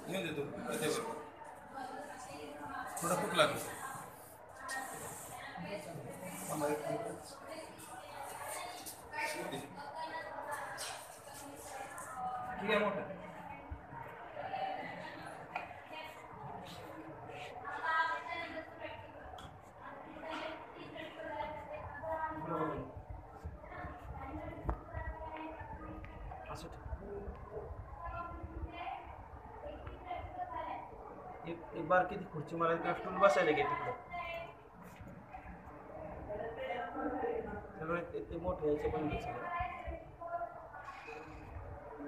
येऊन देतो थोडा खूप लागेल ठीक आहे मोठं एक बार किती खुर्ची मला स्टूल बसायला घे तिकडं सगळे ते मोठे यायचे पण घ्यायचे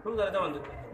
खूप झालं म्हणतो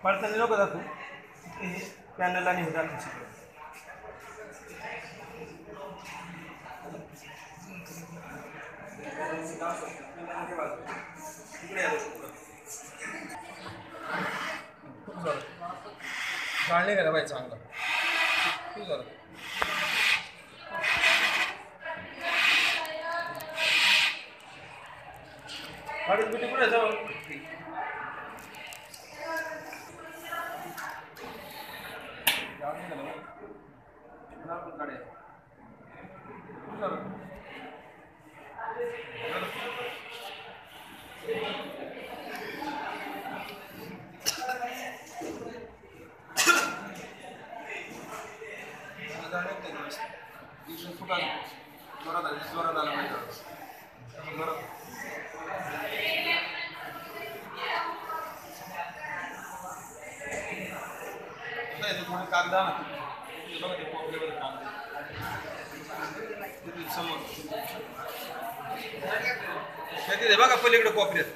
पडताना लोक दाखवू पॅनल आणि हे दाखवू शकतो खूप झालं गाळणे घ्यायला पाहिजे चांगलं खूप झालं गाडीत बिटी कुठे जाऊ जोरात आला पाहिजे थोडं कागदा ना बघा ते पॉपलेवर काम समोर बघा पलीकडे पॉपलेट